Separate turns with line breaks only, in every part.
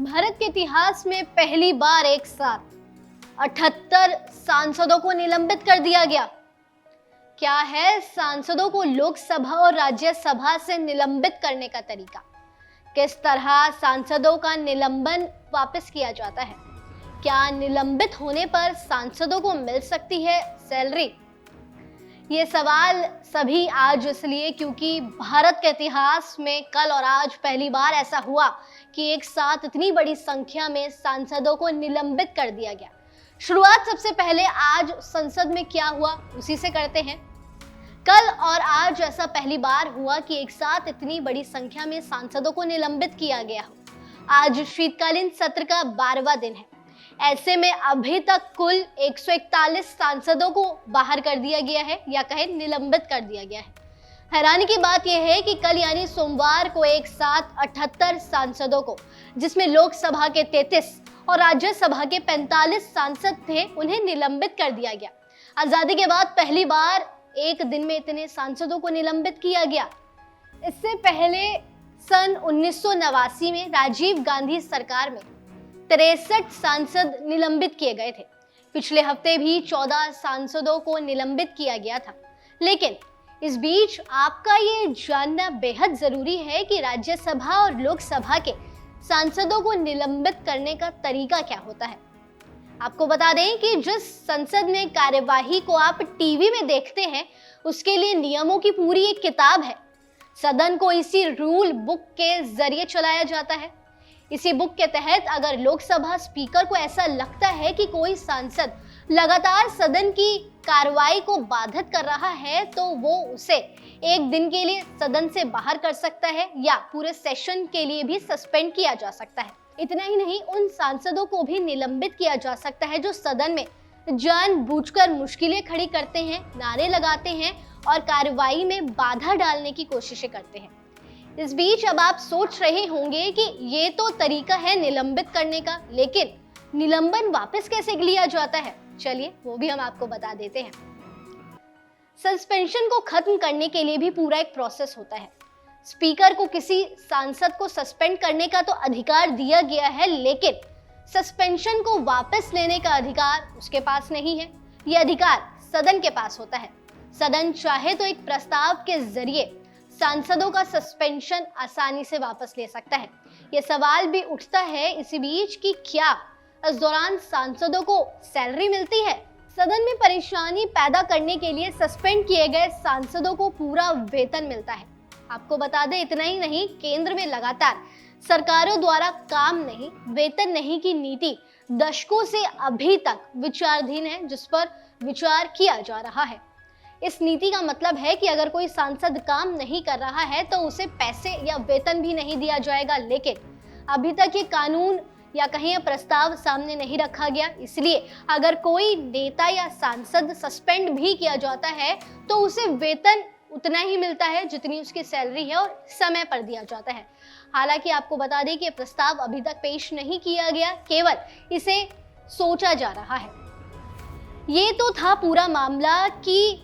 भारत के इतिहास में पहली बार एक साथ 78 सांसदों को निलंबित कर दिया गया। क्या है सांसदों को लोकसभा और राज्यसभा से निलंबित करने का तरीका? किस तरह सांसदों का निलंबन वापस किया जाता है? क्या निलंबित होने पर सांसदों को मिल सकती है सैलरी? ये सवाल सभी आज इसलिए क्योंकि भारत के इतिहास में कल और आज पहली बार ऐसा हुआ कि एक साथ इतनी बड़ी संख्या में सांसदों को निलंबित कर दिया गया। शुरुआत सबसे पहले आज संसद में क्या हुआ उसी से करते हैं। कल और आज ऐसा पहली बार हुआ कि एक साथ इतनी बड़ी संख्या में सांसदों को निलंबित किया गया हो। आज शीतकालीन सत्र का 12वां दिन है। ऐसे में अभी तक कुल 141 सांसदों को बाहर कर दिया गया है या कहें निलंबित कर दिया गया है। हैरानी की बात यह है कि कल यानी सोमवार को एक साथ 78 सांसदों को, जिसमें लोकसभा के 33 और राज्यसभा के 45 सांसद थे, उन्हें निलंबित कर दिया गया। आजादी के बाद पहली बार एक दिन में इतने सांसदों को निलंबित किया गया। इससे पहले सन 1989 में राजीव गांधी सरकार में 63 सांसद निलंबित किए गए थे। पिछले हफ्ते भी 14 सांसदों को निलंबित किया गया था। लेकिन इस बीच आपका ये जानना बेहद जरूरी है कि राज्यसभा और लोकसभा के सांसदों को निलंबित करने का तरीका क्या होता है। आपको बता दें कि जिस संसद में कार्यवाही को आप टीवी में देखते हैं, उसके लिए नियमों की पूरी एक किताब है। सदन को इसी रूल बुक के जरिए चलाया जाता है। इसी बुक के तहत अगर लोकसभा स्पीकर को ऐसा लगता है कि कोई सांसद लगातार सदन की कार्रवाई को बाधित कर रहा है, तो वो उसे एक दिन के लिए सदन से बाहर कर सकता है या पूरे सेशन के लिए भी सस्पेंड किया जा सकता है। इतना ही नहीं, उन सांसदों को भी निलंबित किया जा सकता है जो सदन में जानबूझकर मुश्किलें खड़ी करते हैं, नारे लगाते हैं और कार्रवाई में बाधा डालने की कोशिशें करते हैं। इस बीच अब आप सोच रहे होंगे कि ये तो तरीका है निलंबित करने का, लेकिन निलंबन वापस कैसे लिया जाता है? चलिए वो भी हम आपको बता देते हैं। सस्पेंशन को खत्म करने के लिए भी पूरा एक प्रोसेस होता है। स्पीकर को किसी सांसद को सस्पेंड करने का तो अधिकार दिया गया है, लेकिन सस्पेंशन को वापस लेने का अधिकार उसके पास नहीं है। यह अधिकार सदन के पास होता है। सदन चाहे तो एक प्रस्ताव के जरिए सांसदों का सस्पेंशन आसानी से वापस ले सकता है। यह सवाल भी उठता है इसी बीच कि क्या इस दौरान सांसदों को सैलरी मिलती है? सदन में परेशानी पैदा करने के लिए सस्पेंड किए गए सांसदों को पूरा वेतन मिलता है। आपको बता दें, इतना ही नहीं, केंद्र में लगातार सरकारों द्वारा काम नहीं, वेतन नहीं की नीति दशकों से अभी तक विचाराधीन है, जिस पर विचार किया जा रहा है। इस नीति का मतलब है कि अगर कोई सांसद काम नहीं कर रहा है तो उसे पैसे या वेतन भी नहीं दिया जाएगा। लेकिन अभी तक ये कानून या कहीं प्रस्ताव सामने नहीं रखा गया। इसलिए अगर कोई नेता या सांसद सस्पेंड भी किया जाता है तो उसे वेतन उतना ही मिलता है जितनी उसकी सैलरी है और समय पर दिया जाता है। हालांकि आपको बता दें कि प्रस्ताव अभी तक पेश नहीं किया गया, केवल इसे सोचा जा रहा है। ये तो था पूरा मामला कि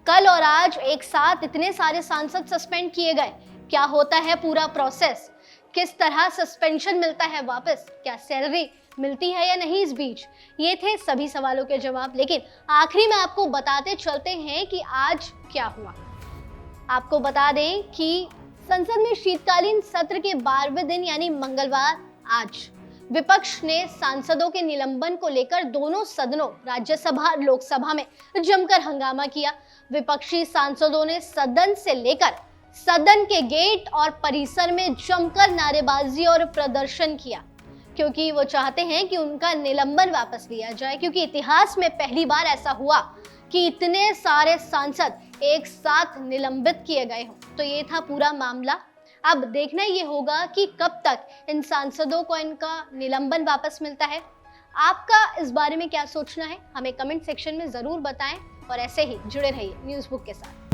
कल और आज एक साथ इतने सारे सांसद सस्पेंड किए गए। क्या होता है पूरा प्रोसेस? किस तरह सस्पेंशन मिलता है वापस? क्या सैलरी मिलती है या नहीं? इस बीच ये थे सभी सवालों के जवाब, लेकिन आखिरी में आपको बताते चलते हैं कि आज क्या हुआ। आपको बता दें कि संसद में शीतकालीन सत्र के 12वें दिन यानी मंगलवार आज विपक्ष ने सांसदों के निलंबन को लेकर दोनों सदनों राज्यसभा और लोकसभा में जमकर हंगामा किया। विपक्षी सांसदों ने सदन से लेकर सदन के गेट और परिसर में जमकर नारेबाजी और प्रदर्शन किया, क्योंकि वो चाहते हैं कि उनका निलंबन वापस लिया जाए, क्योंकि इतिहास में पहली बार ऐसा हुआ कि इतने सारे सांसद एक साथ निलंबित किए गए हों। तो ये था पूरा मामला। अब देखना ये होगा कि कब तक इन सांसदों को इनका निलंबन वापस मिलता है। आपका इस बारे में क्या सोचना है, हमें कमेंट सेक्शन में जरूर बताएं और ऐसे ही जुड़े रहिए न्यूज़ बुक के साथ।